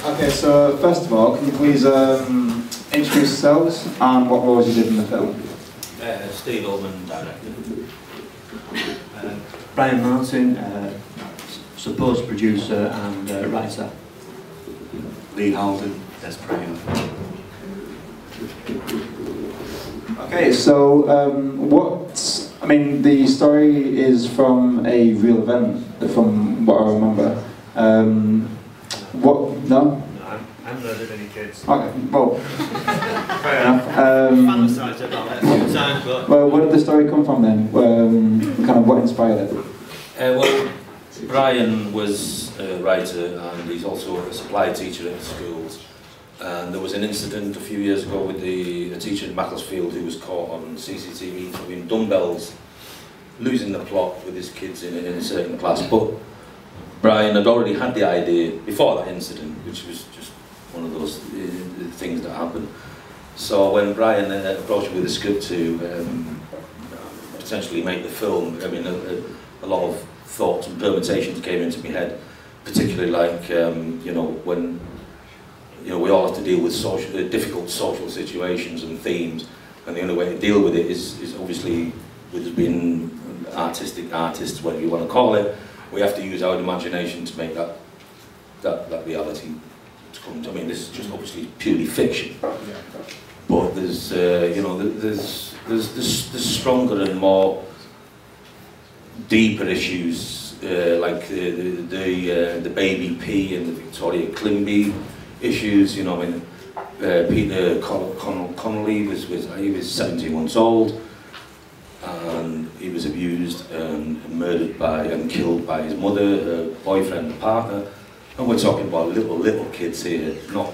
Okay, so first of all, can you please introduce yourselves and what roles you did in the film? Steve Hillman, director. Brian Martin, supposed producer and writer. Lee Halden, Des Procter. Okay, so I mean, the story is from a real event, from what I remember. No? No, I haven't murdered any kids. Okay, well, fair enough. Fantasised about it a few times, but... Well, where did the story come from then? Kind of what inspired it? Well, Brian was a writer and he's also a supply teacher in schools. And there was an incident a few years ago with a teacher in Macclesfield who was caught on CCTV throwing dumbbells, losing the plot with his kids in a certain class. But Brian had already had the idea before that incident, which was just one of those things that happened. So when Brian approached me with a script to potentially make the film, I mean, a lot of thoughts and permutations came into my head, particularly like, you know, when we all have to deal with difficult social situations and themes, and the only way to deal with it is obviously with us being artists, whatever you want to call it. We have to use our imagination to make that reality to come to. I mean, this is just obviously purely fiction, but there's there's stronger and more deeper issues like the baby P and the Victoria Climby issues. You know, I mean, Peter Connolly was 17 months old. And he was abused and murdered and killed by his mother, her boyfriend, partner. And we're talking about little kids here, not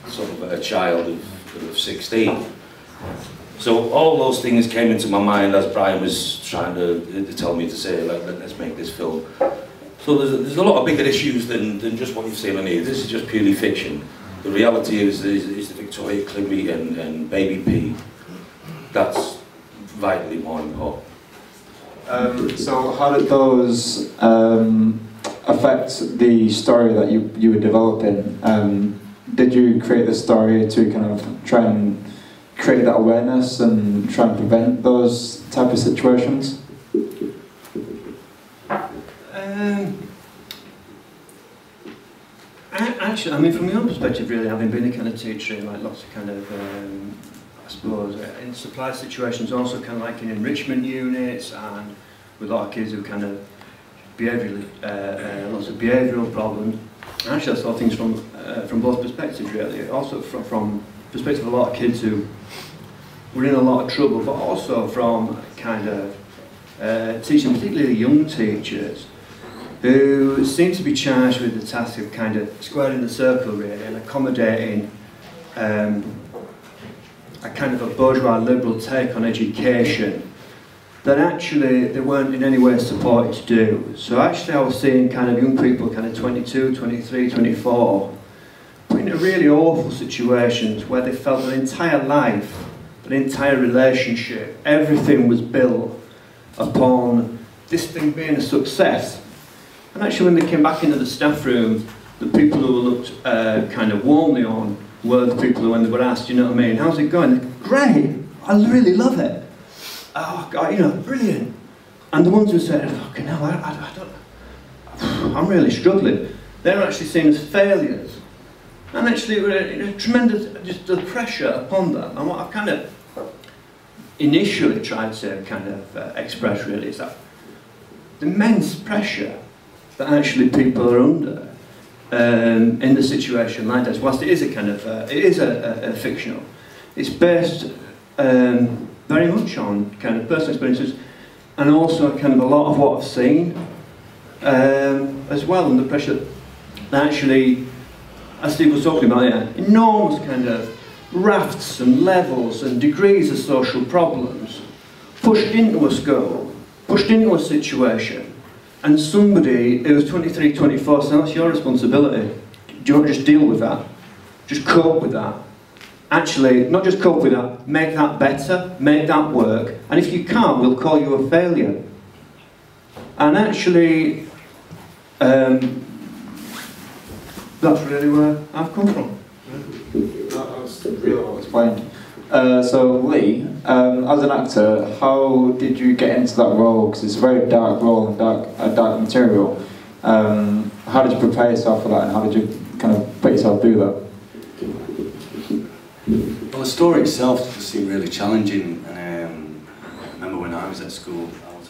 sort of a child of 16. So all those things came into my mind as Brian was trying to tell me to say, like, let's make this film. So there's a lot of bigger issues than just what you've seen on here. This is just purely fiction. The reality is the Victoria Climby and baby P. That's vitally more important. So how did those affect the story that you were developing? Did you create the story to kind of try and create that awareness and try and prevent those type of situations? Actually, I mean, from my own perspective, really, having been a kind of teacher in like lots of kind of I suppose in supply situations, also kind of like in enrichment units, and with a lot of kids who kind of behaviourally, lots of behavioural problems. Actually, I saw things from both perspectives, really. Also from perspective of a lot of kids who were in a lot of trouble, but also from kind of teaching, particularly young teachers, who seem to be charged with the task of kind of squaring the circle, really, and accommodating a kind of a bourgeois liberal take on education that actually they weren't in any way supported to do. So actually I was seeing kind of young people, kind of 22, 23, 24, put into really awful situations where they felt their entire life, their entire relationship, everything was built upon this thing being a success. And actually when they came back into the staff room, the people who were looked kind of warmly on were the people who, when they were asked, you know what I mean, how's it going? They go, great, I really love it. Oh God, you know, brilliant. And the ones who said, fucking hell, I'm really struggling, they're actually seen as failures. And actually, tremendous, just the pressure upon them. And what I've kind of initially tried to kind of express really is that the immense pressure that actually people are under in the situation like this, whilst it is a kind of, it is a fictional, it's based very much on kind of personal experiences and also kind of a lot of what I've seen as well, and the pressure that actually, as Steve was talking about, yeah, enormous kind of rafts and levels and degrees of social problems pushed into a school, pushed into a situation. And somebody who was 23, 24 said, that's your responsibility. Do you want to just deal with that? Just cope with that. Actually, not just cope with that, make that better, make that work. And if you can't, we'll call you a failure. And actually, that's really where I've come from. That was really well explained. So Lee, as an actor, how did you get into that role? Because it's a very dark role and dark material. How did you prepare yourself for that, and how did you kind of put yourself through that? Well, the story itself just seemed really challenging, and I remember when I was at school, I was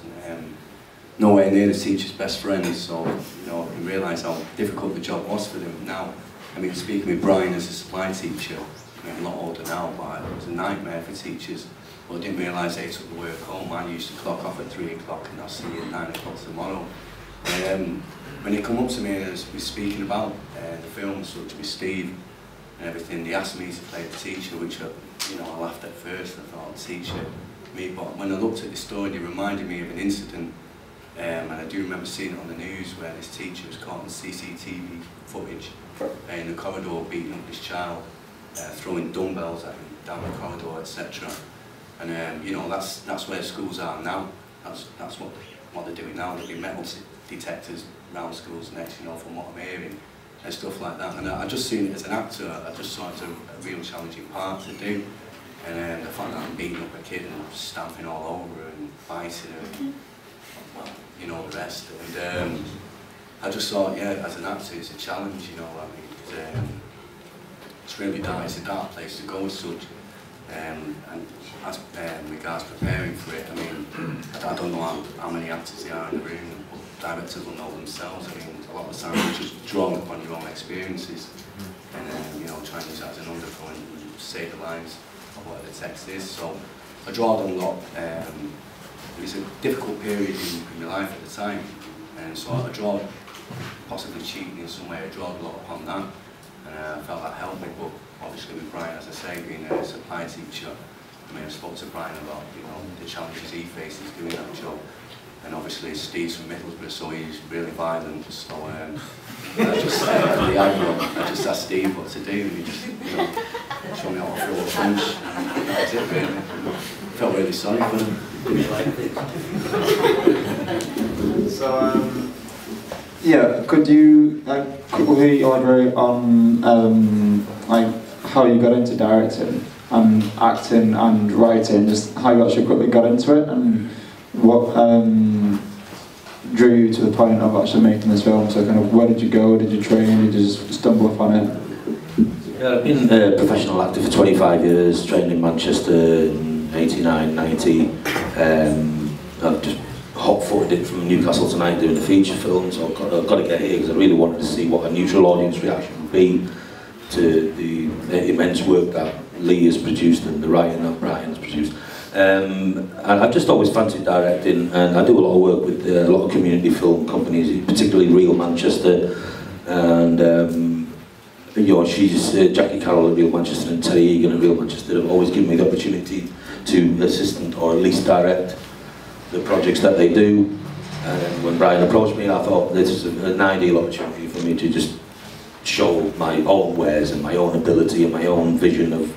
nowhere near the teacher's best friend, so you know, I realised how difficult the job was for them. Now, I mean, speaking with Brian as a supply teacher, I mean, I'm a lot older now, but it was a nightmare for teachers. But I didn't realise they took the work home. I used to clock off at 3 o'clock and I'll see you at 9 o'clock tomorrow. When they come up to me as we're speaking about the film, such with Steve and everything, they asked me to play the teacher, which you know, I laughed at first. I thought, teacher, me. But when I looked at the story, it reminded me of an incident, and I do remember seeing it on the news where this teacher was caught on CCTV footage in the corridor beating up this child, throwing dumbbells at him down the corridor, etc. And you know, that's where schools are now. That's what they're doing now. There'll be metal detectors around schools next, you know, from what I'm hearing, and stuff like that. And I just seen it as an actor, I just saw it as a real challenging part to do. And the fact that I'm beating up a kid and stamping all over her and biting her, and, well, you know, the rest. And I just thought, yeah, as an actor, it's a challenge, you know what I mean? It's really dark, it's a dark place to go as such. And as regards preparing for it, I mean, I don't know how many actors there are in the room, but directors will know themselves. I mean, a lot of the time you're just drawing upon your own experiences and you know, trying to use that as an undercurrent and say the lines of what the text is. So I drawed on a lot. It was a difficult period in my life at the time, and so I drawed, possibly cheating in some way, I drawed a lot upon that, and I felt that helped me. But obviously with Brian, as I say, being a supply teacher, I mean, I spoke to Brian about, you know, the challenges he faces doing that job. And obviously Steve's from Middlesbrough, so he's really violent. So I just asked Steve what to do, and he just, you know, showed me how to throw a punch. And that was it, really. I felt really sorry for him. So, yeah, could you quickly elaborate on like how you got into directing and acting and writing, just how you actually quickly got into it, and what drew you to the point of actually making this film? So kind of, where did you go, did you train, did you just stumble upon it? Yeah, I've been a professional actor for 25 years, trained in Manchester in 89, 90. I've just hot-footed it from Newcastle tonight doing a feature film, so I've got to get here because I really wanted to see what a neutral audience reaction would be to the immense work that Lee has produced and the writing that Brian has produced. And I've just always fancied directing, and I do a lot of work with a lot of community film companies, particularly Real Manchester, and you know, she's Jackie Carroll at Real Manchester and Terry Egan at Real Manchester have always given me the opportunity to assist or at least direct the projects that they do. And when Brian approached me, I thought this is an ideal opportunity for me to just show my own wares and my own ability and my own vision of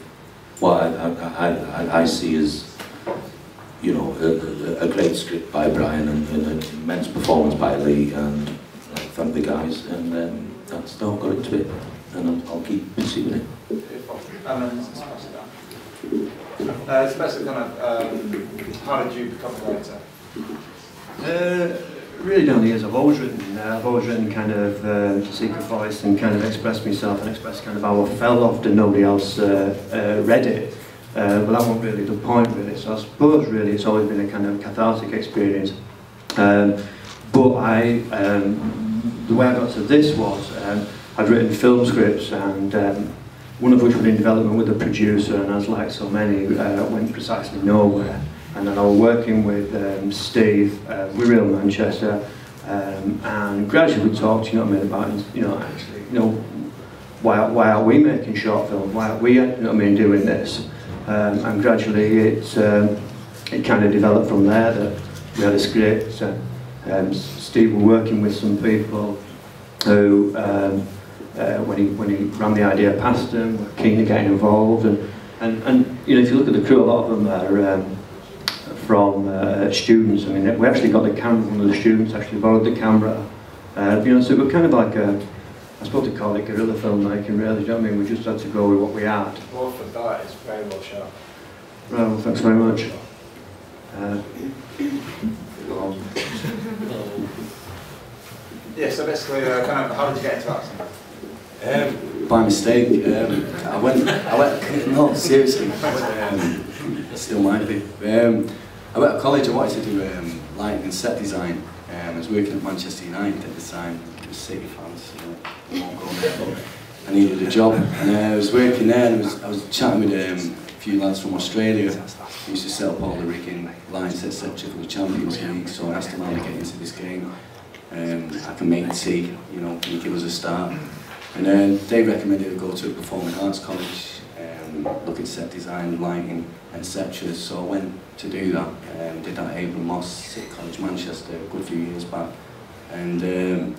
what I see as, you know, a great script by Brian and an immense performance by Lee, and I thank the guys, and that's how I got into it, and I'll keep pursuing it. It's basically kind of, how did you become a writer? Really down the years I've always written kind of to seek a voice and kind of express myself and express kind of how I felt. Often nobody else read it, but that wasn't really the point really. So I suppose really it's always been a kind of cathartic experience. But the way I got to this was I'd written film scripts, and one of which was in development with a producer, and as like so many, went precisely nowhere. And then I was working with Steve, with Real Manchester, and gradually we talked, you know what I mean, about, you know, actually, you know, why are we making short films? Why are we, you know what I mean, doing this? And gradually it kind of developed from there. That we had a script. Steve was working with some people who, when he ran the idea past them, were keen to get involved. And you know, if you look at the crew, a lot of them are from students. I mean, we actually got the camera. One of the students actually borrowed the camera. You know, so we're kind of like I suppose to call it guerrilla filmmaking really, do you know what I mean? We just had to go with what we had. Well, for that, it's very well shot. Right, well, thanks very much. Yeah, so basically, kind of, how did you get into acting? By mistake. I went, no, seriously, still might be. I went to college, I wanted to do lighting and set design. I was working at Manchester United at the time, I was City fans, you know, won't go there, but I needed a job. And I was working there, and I was chatting with a few lads from Australia who used to set up all the rigging, lines, etc. for the Champions League, so I asked them how to get into this game. I can make tea, you know, can you give us a start? And they recommended I go to a performing arts college, look at set design, lighting, etc. So I went to do that. Did that at Abram Moss City College, Manchester, a good few years back. And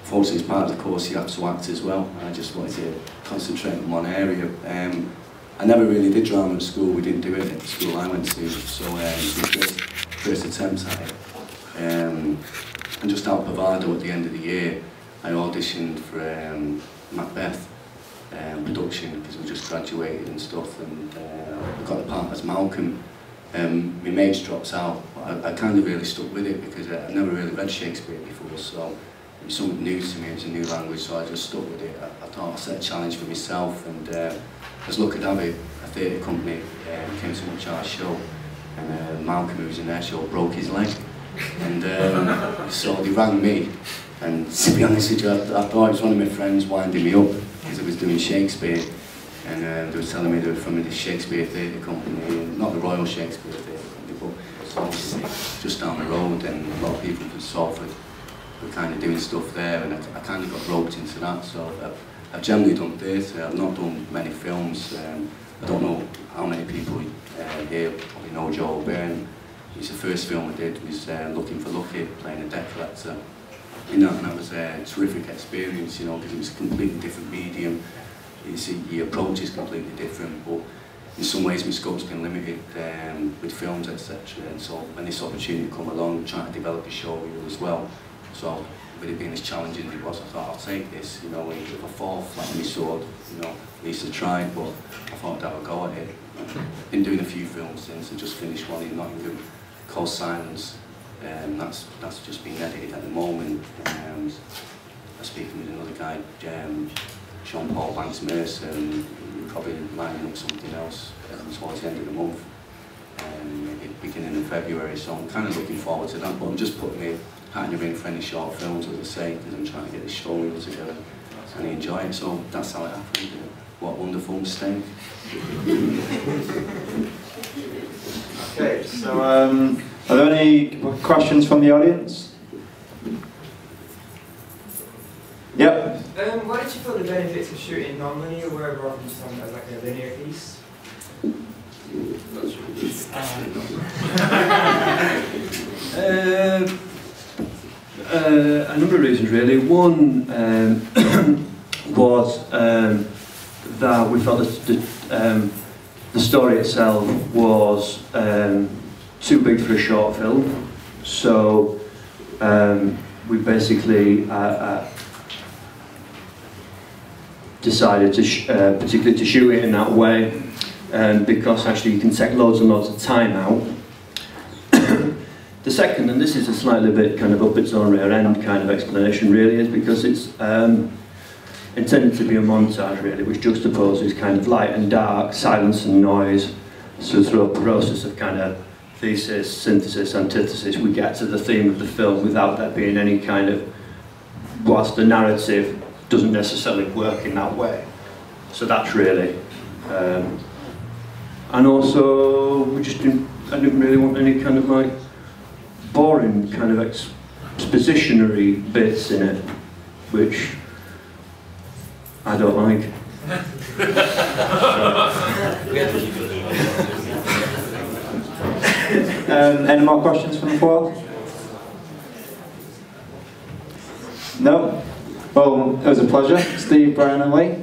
fortunately, as part of the course, you have to act as well. I just wanted to concentrate on one area. I never really did drama at school. We didn't do it at the school I went to. So the first attempt at it. And just out of bravado at the end of the year, I auditioned for Macbeth production because we just graduated and stuff, and I got the part as Meachem. My mates dropped out, but I kind of really stuck with it because I've never really read Shakespeare before, so it was something new to me, it was a new language, so I just stuck with it. I thought I'd set a challenge for myself, and as luck would have it, a theatre company came to watch our show, and Meachem, who was in their show, broke his leg. And so they rang me, and to be honest with you, I thought it was one of my friends winding me up because I was doing Shakespeare, and they were telling me they were from the Shakespeare Theatre Company, not the Royal Shakespeare Theatre Company, but obviously just down the road, and a lot of people from Salford were kind of doing stuff there, and I kind of got roped into that. So I've generally done theatre, I've not done many films. I don't know how many people here probably know Joel Byrne. It's the first film I did, was Looking for Lucky, playing a debt collector. And that was a terrific experience, you know, because it was a completely different medium. You see, your approach is completely different, but in some ways my scope's been limited with films, etc. And so when this opportunity come along, trying to develop a show reel as well. So with it being as challenging as it was, I thought I'll take this, you know, if I fall flat on my sword, you know, at least I tried, but I thought I'd have a go at it. I've been doing a few films since, I just finished one in Nottingham, called Silence. That's just being edited at the moment. I'm speaking with another guy, Sean Paul Banks Mercer, and we're probably lining up something else towards the end of the month, beginning of February. So I'm kind of looking forward to that. But I'm just putting my hat in the ring for any short films, as I say, because I'm trying to get this story all together and enjoy it. So that's how it happened. What a wonderful mistake. Okay, so are there any questions from the audience? Yep. Why did you feel the benefits of shooting non-linear rather than just something as like a linear piece? A number of reasons really. One was that we felt that the story itself was too big for a short film, so we basically decided to particularly to shoot it in that way, because actually you can take loads and loads of time out. The second, and this is a slightly bit kind of up its own rear end kind of explanation really, is because it's intended to be a montage really, which juxtaposes kind of light and dark, silence and noise. So through a process of kind of thesis, synthesis, antithesis, we get to the theme of the film without there being any kind of, whilst the narrative doesn't necessarily work in that way. So that's really, and also we just I didn't really want any kind of like boring kind of expositionary bits in it, which I don't like. Any more questions from the floor? No? Well, it was a pleasure. Steve, Brian and Lee.